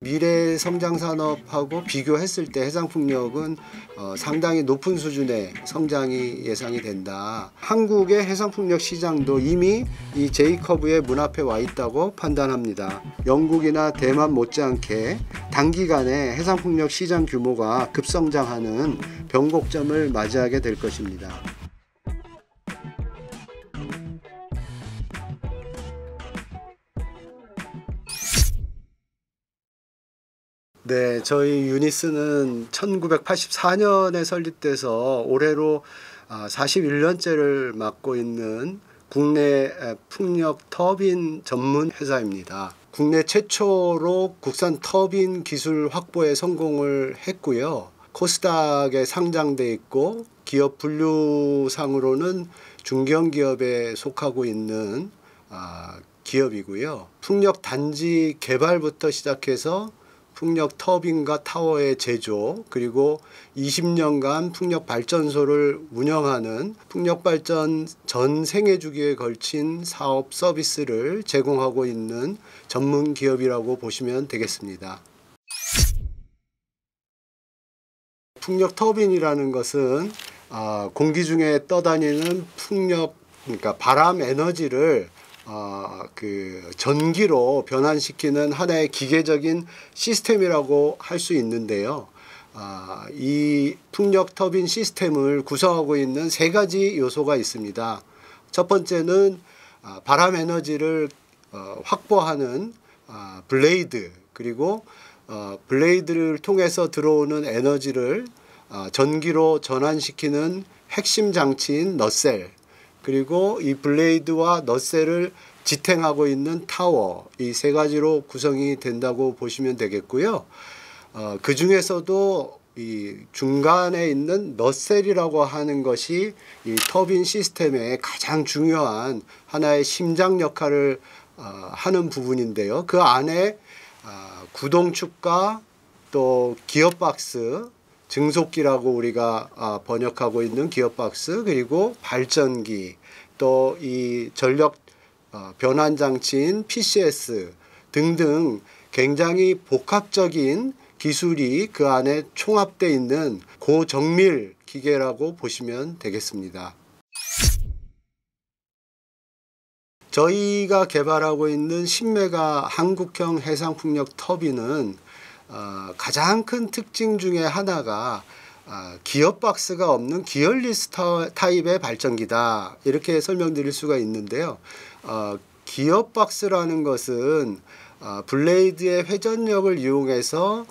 미래 성장 산업하고 비교했을 때 해상풍력은 상당히 높은 수준의 성장이 예상이 된다. 한국의 해상풍력 시장도 이미 이 J커브의 문 앞에 와 있다고 판단합니다. 영국이나 대만 못지않게 단기간에 해상풍력 시장 규모가 급성장하는 변곡점을 맞이하게 될 것입니다. 네, 저희 유니스는 1984년에 설립돼서 올해로 41년째를 맡고 있는 국내 풍력 터빈 전문 회사입니다. 국내 최초로 국산 터빈 기술 확보에 성공을 했고요. 코스닥에 상장돼 있고 기업 분류상으로는 중견기업에 속하고 있는 기업이고요. 풍력 단지 개발부터 시작해서 풍력 터빈과 타워의 제조, 그리고 20년간 풍력 발전소를 운영하는 풍력 발전 전 생애 주기에 걸친 사업 서비스를 제공하고 있는 전문 기업이라고 보시면 되겠습니다. 풍력 터빈이라는 것은 공기 중에 떠다니는 풍력, 그러니까 바람 에너지를 전기로 변환시키는 하나의 기계적인 시스템이라고 할 수 있는데요. 이 풍력 터빈 시스템을 구성하고 있는 세 가지 요소가 있습니다. 첫 번째는 바람 에너지를 확보하는 블레이드, 그리고 블레이드를 통해서 들어오는 에너지를 전기로 전환시키는 핵심 장치인 넛셀, 그리고 이 블레이드와 넛셀을 지탱하고 있는 타워, 이 세 가지로 구성이 된다고 보시면 되겠고요. 그 중에서도 이 중간에 있는 넛셀이라고 하는 것이 이 터빈 시스템의 가장 중요한 하나의 심장 역할을 하는 부분인데요. 그 안에 구동축과 또 기어박스, 증속기라고 우리가 번역하고 있는 기어박스, 그리고 발전기, 또 이 전력 변환 장치인 PCS 등등 굉장히 복합적인 기술이 그 안에 총합되어 있는 고정밀 기계라고 보시면 되겠습니다. 저희가 개발하고 있는 10메가 한국형 해상풍력 터빈은 가장 큰 특징 중에 하나가 기어박스가 없는 기어리스 타입의 발전기다, 이렇게 설명드릴 수가 있는데요. 기어박스라는 것은 블레이드의 회전력을 이용해서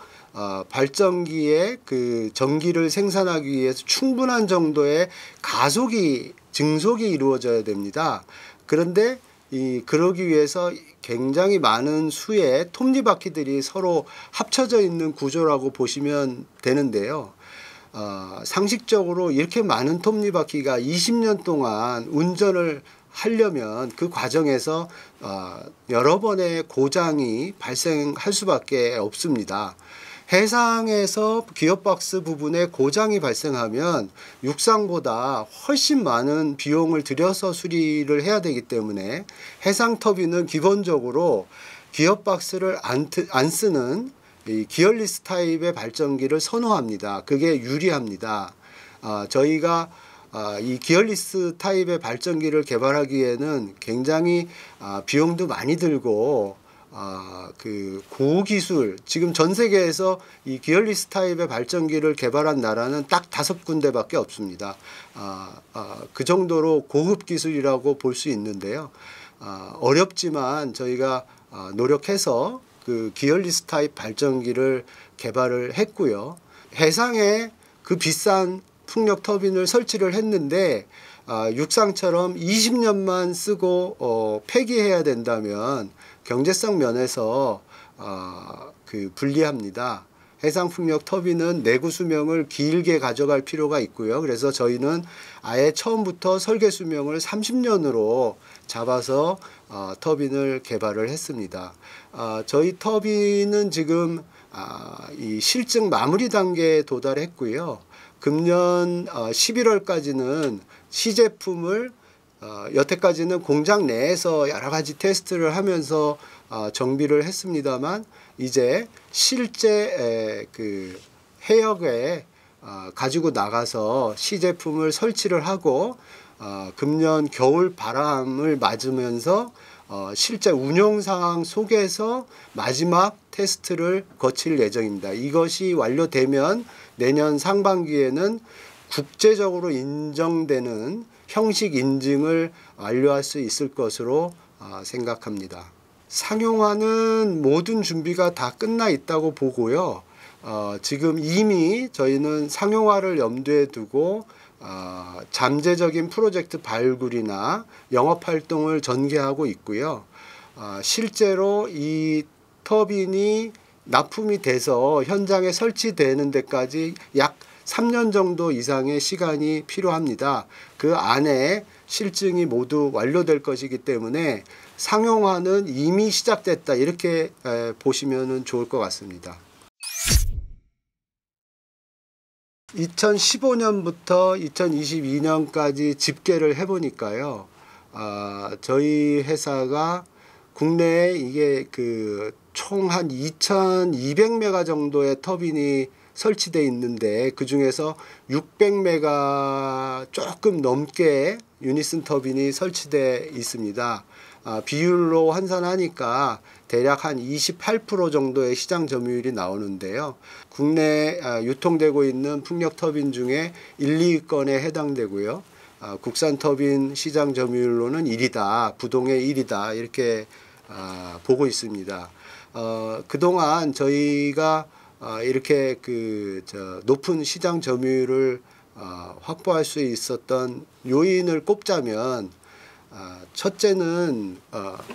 발전기에 그 전기를 생산하기 위해서 충분한 정도의 증속이 이루어져야 됩니다. 그런데 그러기 위해서 굉장히 많은 수의 톱니바퀴들이 서로 합쳐져 있는 구조라고 보시면 되는데요. 상식적으로 이렇게 많은 톱니바퀴가 20년 동안 운전을 하려면 그 과정에서 여러 번의 고장이 발생할 수밖에 없습니다. 해상에서 기어박스 부분에 고장이 발생하면 육상보다 훨씬 많은 비용을 들여서 수리를 해야 되기 때문에 해상 터빈은 기본적으로 기어박스를 안 쓰는 이 기어리스 타입의 발전기를 선호합니다. 그게 유리합니다. 저희가 이 기어리스 타입의 발전기를 개발하기에는 굉장히 비용도 많이 들고 그 고기술, 지금 전 세계에서 이 기어리스 타입의 발전기를 개발한 나라는 딱 5군데밖에 없습니다. 그 정도로 고급 기술이라고 볼 수 있는데요. 어렵지만 저희가 노력해서 그 기어리스 타입 발전기를 개발을 했고요. 해상에 그 비싼 풍력 터빈을 설치를 했는데 육상처럼 20년만 쓰고 폐기해야 된다면 경제성 면에서 불리합니다. 해상 풍력 터빈은 내구 수명을 길게 가져갈 필요가 있고요. 그래서 저희는 아예 처음부터 설계 수명을 30년으로 잡아서 터빈을 개발을 했습니다. 저희 터빈은 지금 이 실증 마무리 단계에 도달했고요. 금년 11월까지는 시제품을 여태까지는 공장 내에서 여러 가지 테스트를 하면서 정비를 했습니다만 이제 실제 그 해역에 가지고 나가서 시제품을 설치를 하고 금년 겨울 바람을 맞으면서 실제 운영 상황 속에서 마지막 테스트를 거칠 예정입니다. 이것이 완료되면 내년 상반기에는 국제적으로 인정되는 형식 인증을 완료할 수 있을 것으로 생각합니다. 상용화는 모든 준비가 다 끝나 있다고 보고요. 지금 이미 저희는 상용화를 염두에 두고 잠재적인 프로젝트 발굴이나 영업활동을 전개하고 있고요. 실제로 이 터빈이 납품이 돼서 현장에 설치되는 데까지 약 3년 정도 이상의 시간이 필요합니다. 그 안에 실증이 모두 완료될 것이기 때문에 상용화는 이미 시작됐다, 이렇게 보시면 좋을 것 같습니다. 2015년부터 2022년까지 집계를 해보니까요, 저희 회사가 국내에 이게 총 한 2200메가 정도의 터빈이 설치되어 있는데, 그 중에서 600메가 조금 넘게 유니슨 터빈이 설치되어 있습니다. 비율로 환산하니까 대략 한 28% 정도의 시장 점유율이 나오는데요. 국내에 유통되고 있는 풍력 터빈 중에 1, 2위권에 해당되고요. 국산 터빈 시장 점유율로는 1위다, 부동의 1위다, 이렇게 보고 있습니다. 그동안 저희가 이렇게 높은 시장 점유율을 확보할 수 있었던 요인을 꼽자면, 첫째는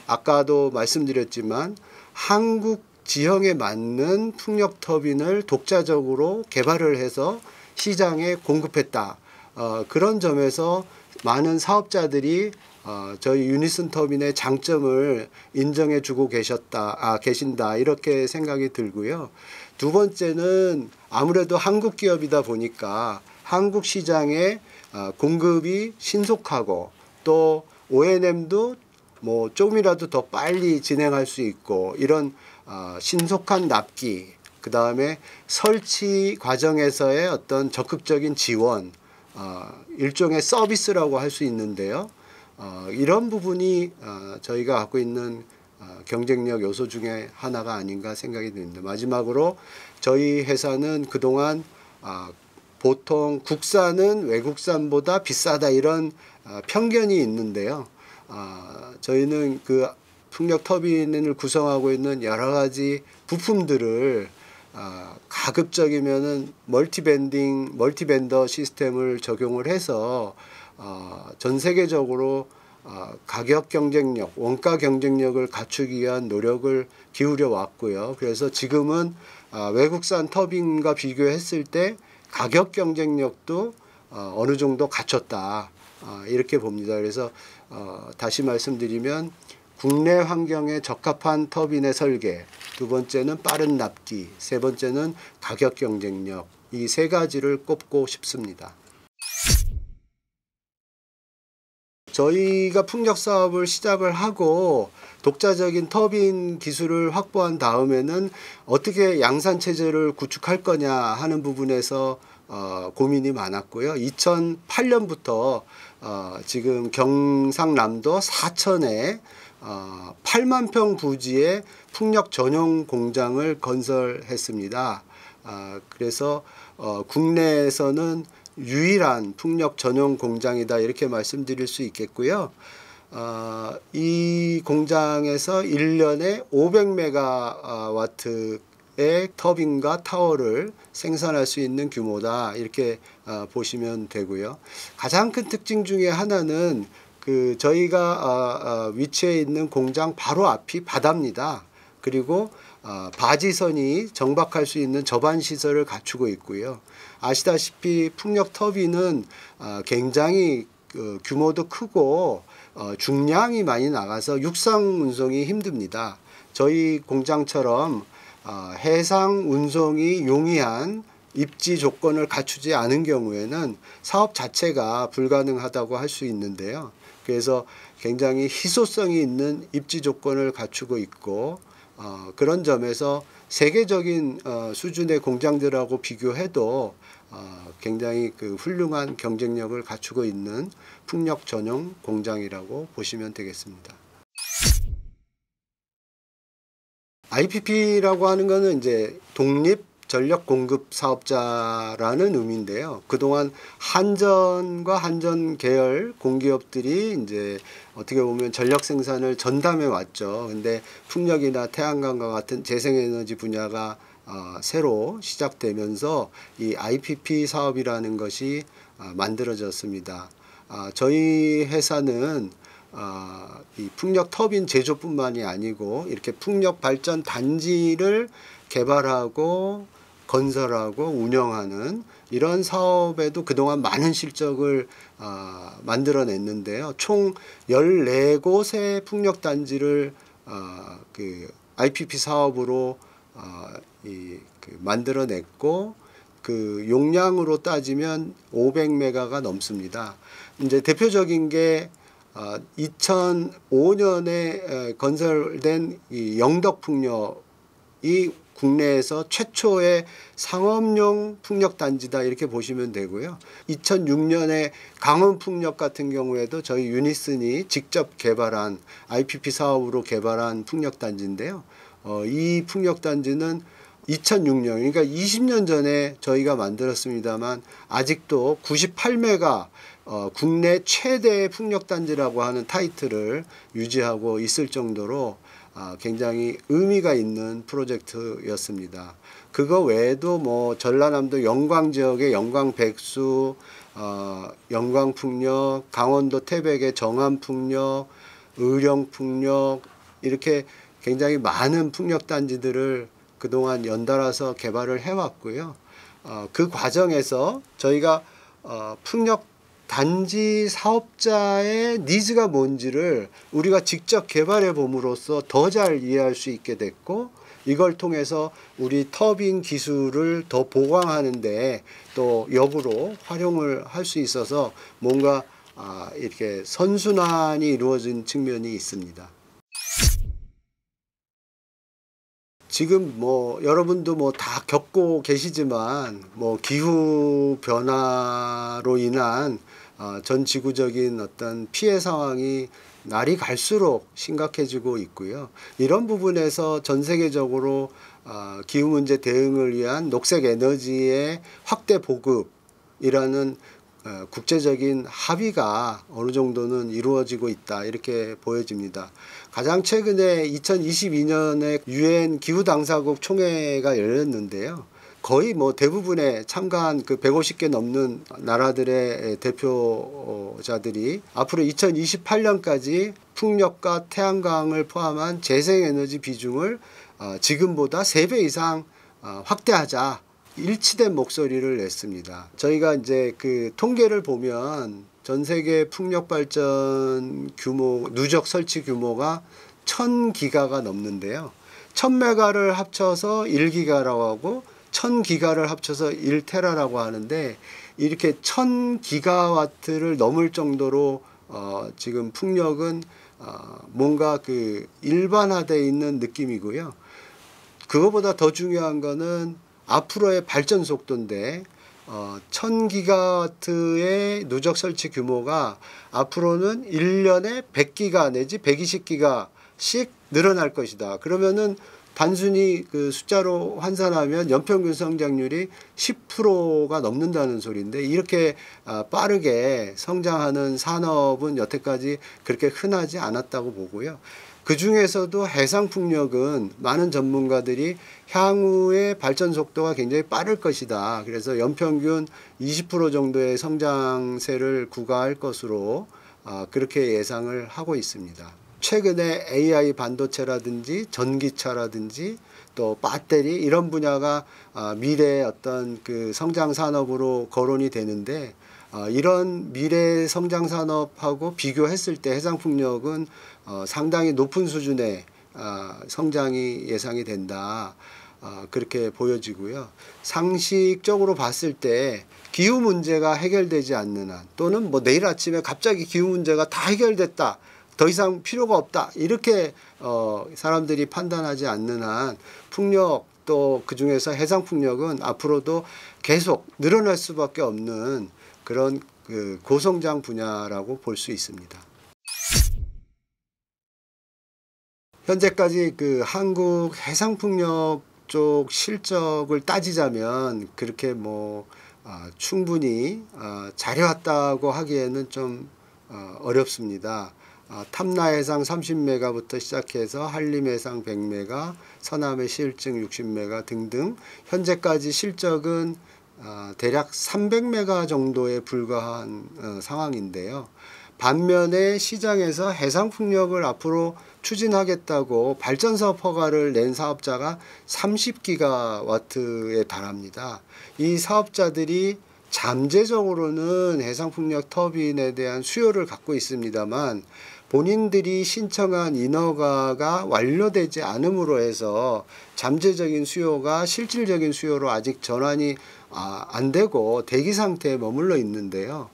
아까도 말씀드렸지만 한국 지형에 맞는 풍력 터빈을 독자적으로 개발을 해서 시장에 공급했다. 그런 점에서 많은 사업자들이 저희 유니슨 터빈의 장점을 인정해 주고 계신다, 이렇게 생각이 들고요. 두 번째는 아무래도 한국 기업이다 보니까 한국 시장에 공급이 신속하고, 또 O&M도 뭐 조금이라도 더 빨리 진행할 수 있고, 이런 신속한 납기, 그 다음에 설치 과정에서의 어떤 적극적인 지원, 일종의 서비스라고 할 수 있는데요. 이런 부분이 저희가 갖고 있는 경쟁력 요소 중에 하나가 아닌가 생각이 듭니다. 마지막으로 저희 회사는 그동안 보통 국산은 외국산보다 비싸다, 이런 편견이 있는데요. 저희는 그 풍력 터빈을 구성하고 있는 여러 가지 부품들을 가급적이면은 멀티벤더 시스템을 적용을 해서 전 세계적으로 가격 경쟁력, 원가 경쟁력을 갖추기 위한 노력을 기울여 왔고요. 그래서 지금은 외국산 터빈과 비교했을 때 가격 경쟁력도 어느 정도 갖췄다, 이렇게 봅니다. 그래서 다시 말씀드리면 국내 환경에 적합한 터빈의 설계, 두 번째는 빠른 납기, 세 번째는 가격 경쟁력, 이 세 가지를 꼽고 싶습니다. 저희가 풍력 사업을 시작을 하고 독자적인 터빈 기술을 확보한 다음에는 어떻게 양산 체제를 구축할 거냐 하는 부분에서 고민이 많았고요. 2008년부터 지금 경상남도 사천에 8만 평 부지의 풍력 전용 공장을 건설했습니다. 그래서 국내에서는 유일한 풍력 전용 공장이다, 이렇게 말씀드릴 수 있겠고요. 이 공장에서 1년에 500메가와트의 터빈과 타워를 생산할 수 있는 규모다, 이렇게 보시면 되고요. 가장 큰 특징 중에 하나는 저희가 위치해 있는 공장 바로 앞이 바다입니다. 그리고 바지선이 정박할 수 있는 저반 시설을 갖추고 있고요. 아시다시피 풍력 터빈은 굉장히 규모도 크고 중량이 많이 나가서 육상 운송이 힘듭니다. 저희 공장처럼 해상 운송이 용이한 입지 조건을 갖추지 않은 경우에는 사업 자체가 불가능하다고 할 수 있는데요. 그래서 굉장히 희소성이 있는 입지 조건을 갖추고 있고, 그런 점에서 세계적인 수준의 공장들하고 비교해도 굉장히 그 훌륭한 경쟁력을 갖추고 있는 풍력 전용 공장이라고 보시면 되겠습니다. IPP라고 하는 것은 이제 독립 전력 공급 사업자라는 의미인데요. 그동안 한전과 한전 계열 공기업들이 이제 어떻게 보면 전력 생산을 전담해 왔죠. 근데 풍력이나 태양광과 같은 재생에너지 분야가 새로 시작되면서 이 IPP 사업이라는 것이 만들어졌습니다. 저희 회사는 이 풍력 터빈 제조뿐만이 아니고 이렇게 풍력 발전 단지를 개발하고 건설하고 운영하는 이런 사업에도 그동안 많은 실적을 만들어냈는데요. 총 14곳의 풍력 단지를 그 IPP 사업으로 만들어냈고 그 용량으로 따지면 500메가가 넘습니다. 이제 대표적인 게 2005년에 건설된 이 영덕풍력이 국내에서 최초의 상업용 풍력단지다 이렇게 보시면 되고요. 2006년에 강원풍력 같은 경우에도 저희 유니슨이 직접 개발한 IPP 사업으로 개발한 풍력단지인데요. 이 풍력단지는 2006년 그러니까 20년 전에 저희가 만들었습니다만 아직도 98메가 국내 최대 풍력단지라고 하는 타이틀을 유지하고 있을 정도로 굉장히 의미가 있는 프로젝트였습니다. 그거 외에도 뭐 전라남도 영광 지역의 영광백수, 영광풍력, 강원도 태백의 정암풍력, 의령풍력 이렇게 굉장히 많은 풍력단지들을 그동안 연달아서 개발을 해왔고요. 그 과정에서 저희가 풍력 단지 사업자의 니즈가 뭔지를 우리가 직접 개발해 봄으로써 더 잘 이해할 수 있게 됐고 이걸 통해서 우리 터빈 기술을 더 보강하는데 또 역으로 활용을 할 수 있어서 뭔가 이렇게 선순환이 이루어진 측면이 있습니다. 지금 뭐 여러분도 뭐 다 겪고 계시지만 뭐 기후 변화로 인한 전 지구적인 어떤 피해 상황이 날이 갈수록 심각해지고 있고요. 이런 부분에서 전 세계적으로 기후 문제 대응을 위한 녹색 에너지의 확대 보급이라는 국제적인 합의가 어느 정도는 이루어지고 있다 이렇게 보여집니다. 가장 최근에 2022년에 유엔 기후당사국 총회가 열렸는데요. 거의 뭐 대부분의 참가한 그 150개 넘는 나라들의 대표자들이 앞으로 2028년까지 풍력과 태양광을 포함한 재생에너지 비중을 지금보다 3배 이상 확대하자 일치된 목소리를 냈습니다. 저희가 이제 그 통계를 보면 전 세계 풍력 발전 규모, 누적 설치 규모가 1000기가가 넘는데요. 1000메가를 합쳐서 1기가라고 하고 1000기가를 합쳐서 1테라라고 하는데 이렇게 1000기가와트를 넘을 정도로 지금 풍력은 뭔가 그 일반화되어 있는 느낌이고요. 그거보다 더 중요한 거는 앞으로의 발전 속도인데 1000기가와트의 누적 설치 규모가 앞으로는 1년에 100기가 내지 120기가씩 늘어날 것이다. 그러면은 단순히 그 숫자로 환산하면 연평균 성장률이 10%가 넘는다는 소리인데 이렇게 빠르게 성장하는 산업은 여태까지 그렇게 흔하지 않았다고 보고요. 그 중에서도 해상풍력은 많은 전문가들이 향후의 발전 속도가 굉장히 빠를 것이다. 그래서 연평균 20% 정도의 성장세를 구가할 것으로 그렇게 예상을 하고 있습니다. 최근에 AI 반도체라든지 전기차라든지 또 배터리 이런 분야가 미래의 어떤 그 성장 산업으로 거론이 되는데 이런 미래 성장 산업하고 비교했을 때 해상풍력은 상당히 높은 수준의 성장이 예상이 된다. 그렇게 보여지고요. 상식적으로 봤을 때 기후 문제가 해결되지 않는 한 또는 뭐 내일 아침에 갑자기 기후 문제가 다 해결됐다. 더 이상 필요가 없다 이렇게 사람들이 판단하지 않는 한 풍력 또 그중에서 해상풍력은 앞으로도 계속 늘어날 수밖에 없는 그런 그 고성장 분야라고 볼 수 있습니다. 현재까지 그 한국 해상풍력 쪽 실적을 따지자면 그렇게 뭐 충분히 잘해왔다고 하기에는 좀 어렵습니다. 탐라해상 30메가부터 시작해서 한림해상 100메가, 서남해 실증 60메가 등등 현재까지 실적은 대략 300메가 정도에 불과한 상황인데요. 반면에 시장에서 해상풍력을 앞으로 추진하겠다고 발전사업 허가를 낸 사업자가 30기가와트에 달합니다. 이 사업자들이 잠재적으로는 해상풍력 터빈에 대한 수요를 갖고 있습니다만 본인들이 신청한 인허가가 완료되지 않음으로 해서 잠재적인 수요가 실질적인 수요로 아직 전환이 안 되고 대기 상태에 머물러 있는데요.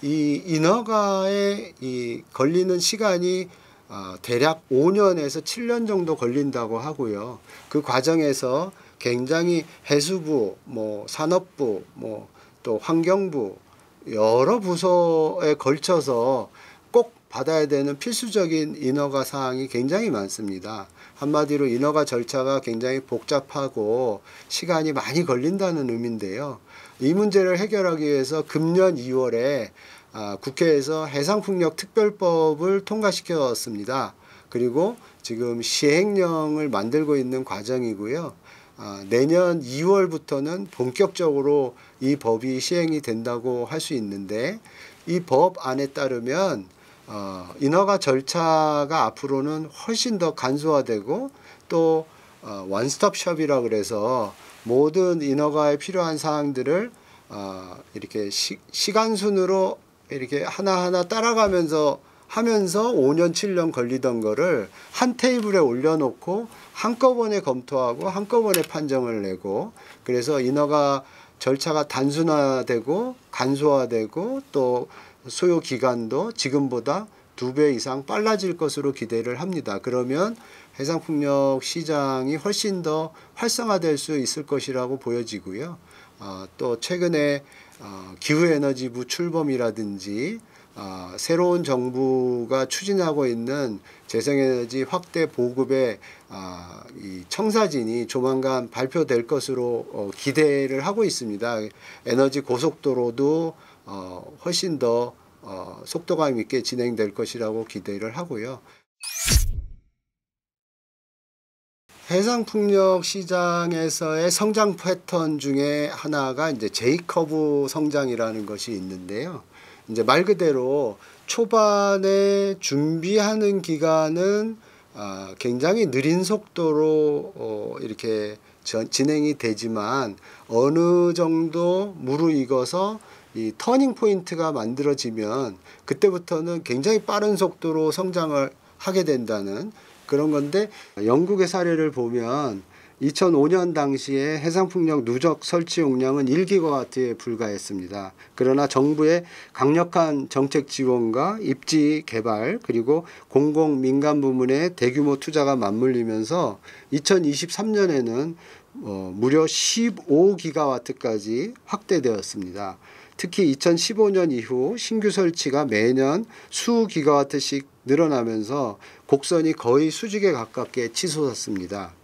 이 인허가에 걸리는 시간이 대략 5년에서 7년 정도 걸린다고 하고요. 그 과정에서 굉장히 해수부, 산업부, 또 환경부 여러 부서에 걸쳐서 꼭 받아야 되는 필수적인 인허가 사항이 굉장히 많습니다. 한마디로 인허가 절차가 굉장히 복잡하고 시간이 많이 걸린다는 의미인데요. 이 문제를 해결하기 위해서 금년 2월에 국회에서 해상풍력 특별법을 통과시켰습니다. 그리고 지금 시행령을 만들고 있는 과정이고요. 내년 2월부터는 본격적으로 이 법이 시행이 된다고 할 수 있는데 이 법 안에 따르면 인허가 절차가 앞으로는 훨씬 더 간소화되고 또 원스톱숍이라 그래서 모든 인허가에 필요한 사항들을 이렇게 시간 순으로 이렇게 하나하나 따라가면서 하면서 5년 7년 걸리던 거를 한 테이블에 올려놓고 한꺼번에 검토하고 한꺼번에 판정을 내고 그래서 인허가 절차가 단순화되고 간소화되고 또 소요 기간도 지금보다 2배 이상 빨라질 것으로 기대를 합니다. 그러면 해상풍력 시장이 훨씬 더 활성화될 수 있을 것이라고 보여지고요. 또 최근에 기후에너지부 출범이라든지 새로운 정부가 추진하고 있는 재생에너지 확대 보급의 이 청사진이 조만간 발표될 것으로 기대를 하고 있습니다. 에너지 고속도로도 훨씬 더 속도감 있게 진행될 것이라고 기대를 하고요. 해상풍력 시장에서의 성장 패턴 중에 하나가 이제 J커브 성장이라는 것이 있는데요. 이제 말 그대로 초반에 준비하는 기간은 굉장히 느린 속도로 이렇게 진행이 되지만 어느 정도 무르익어서 이 터닝 포인트가 만들어지면 그때부터는 굉장히 빠른 속도로 성장을 하게 된다는 그런 건데 영국의 사례를 보면 2005년 당시에 해상풍력 누적 설치 용량은 1기가와트에 불과했습니다. 그러나 정부의 강력한 정책 지원과 입지 개발 그리고 공공 민간 부문의 대규모 투자가 맞물리면서 2023년에는 무려 15기가와트까지 확대되었습니다. 특히 2015년 이후 신규 설치가 매년 수 기가와트씩 늘어나면서 곡선이 거의 수직에 가깝게 치솟았습니다.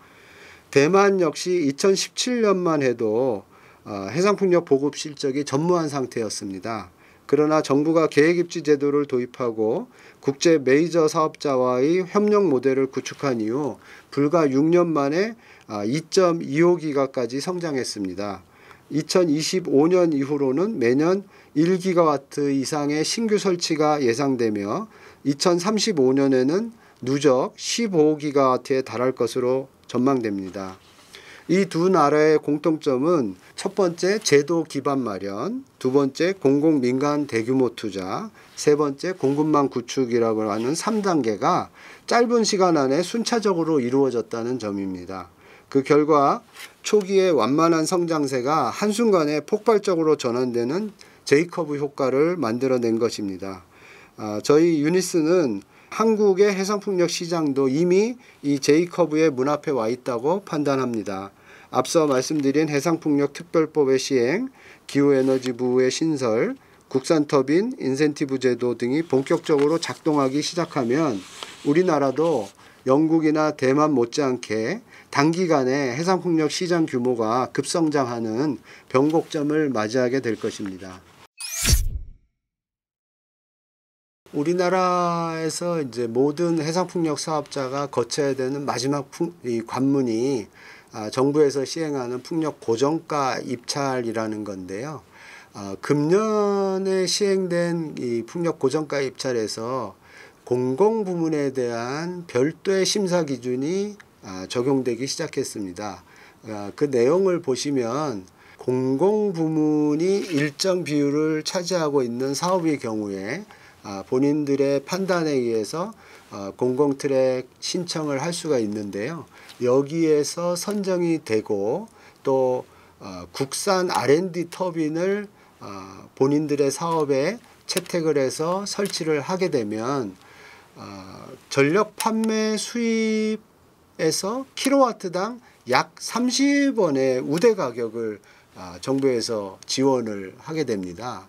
대만 역시 2017년만 해도 해상풍력 보급 실적이 전무한 상태였습니다. 그러나 정부가 계획입지 제도를 도입하고 국제 메이저 사업자와의 협력 모델을 구축한 이후 불과 6년 만에 2.25기가까지 성장했습니다. 2025년 이후로는 매년 1기가와트 이상의 신규 설치가 예상되며 2035년에는 누적 15기가와트에 달할 것으로 전망됩니다. 이 두 나라의 공통점은 첫 번째 제도 기반 마련, 두 번째 공공 민간 대규모 투자, 세 번째 공급망 구축이라고 하는 3단계가 짧은 시간 안에 순차적으로 이루어졌다는 점입니다. 그 결과 초기에 완만한 성장세가 한순간에 폭발적으로 전환되는 J커브 효과를 만들어낸 것입니다. 저희 유니스는 한국의 해상풍력 시장도 이미 이 J커브의 문 앞에 와 있다고 판단합니다. 앞서 말씀드린 해상풍력 특별법의 시행, 기후에너지부의 신설, 국산터빈, 인센티브 제도 등이 본격적으로 작동하기 시작하면 우리나라도 영국이나 대만 못지않게 단기간에 해상풍력 시장 규모가 급성장하는 변곡점을 맞이하게 될 것입니다. 우리나라에서 이제 모든 해상풍력 사업자가 거쳐야 되는 마지막 이 관문이 정부에서 시행하는 풍력 고정가 입찰이라는 건데요. 금년에 시행된 이 풍력 고정가 입찰에서 공공부문에 대한 별도의 심사 기준이 적용되기 시작했습니다. 그 내용을 보시면 공공부문이 일정 비율을 차지하고 있는 사업의 경우에 본인들의 판단에 의해서 공공트랙 신청을 할 수가 있는데요. 여기에서 선정이 되고 또 국산 R&D 터빈을 본인들의 사업에 채택을 해서 설치를 하게 되면 전력 판매 수입에서 킬로와트당 약 30원의 우대 가격을 정부에서 지원을 하게 됩니다.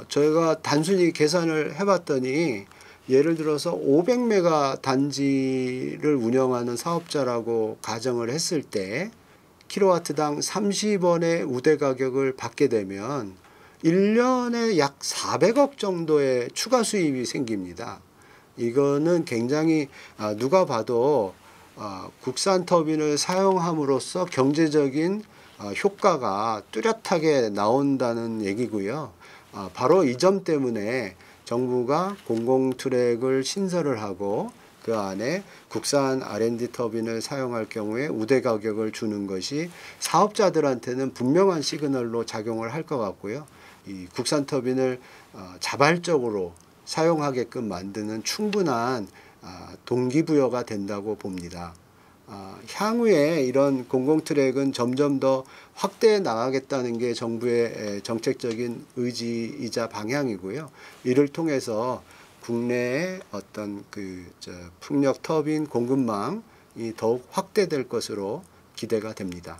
저희가 단순히 계산을 해봤더니 예를 들어서 500메가 단지를 운영하는 사업자라고 가정을 했을 때 킬로와트당 30원의 우대 가격을 받게 되면 1년에 약 400억 정도의 추가 수입이 생깁니다. 이거는 굉장히 누가 봐도 국산 터빈을 사용함으로써 경제적인 효과가 뚜렷하게 나온다는 얘기고요. 바로 이 점 때문에 정부가 공공트랙을 신설을 하고 그 안에 국산 R&D 터빈을 사용할 경우에 우대 가격을 주는 것이 사업자들한테는 분명한 시그널로 작용을 할 것 같고요. 이 국산 터빈을 자발적으로 사용하게끔 만드는 충분한 동기부여가 된다고 봅니다. 향후에 이런 공공트랙은 점점 더 확대해 나가겠다는 게 정부의 정책적인 의지이자 방향이고요. 이를 통해서 국내의 어떤 풍력 터빈 공급망이 더욱 확대될 것으로 기대가 됩니다.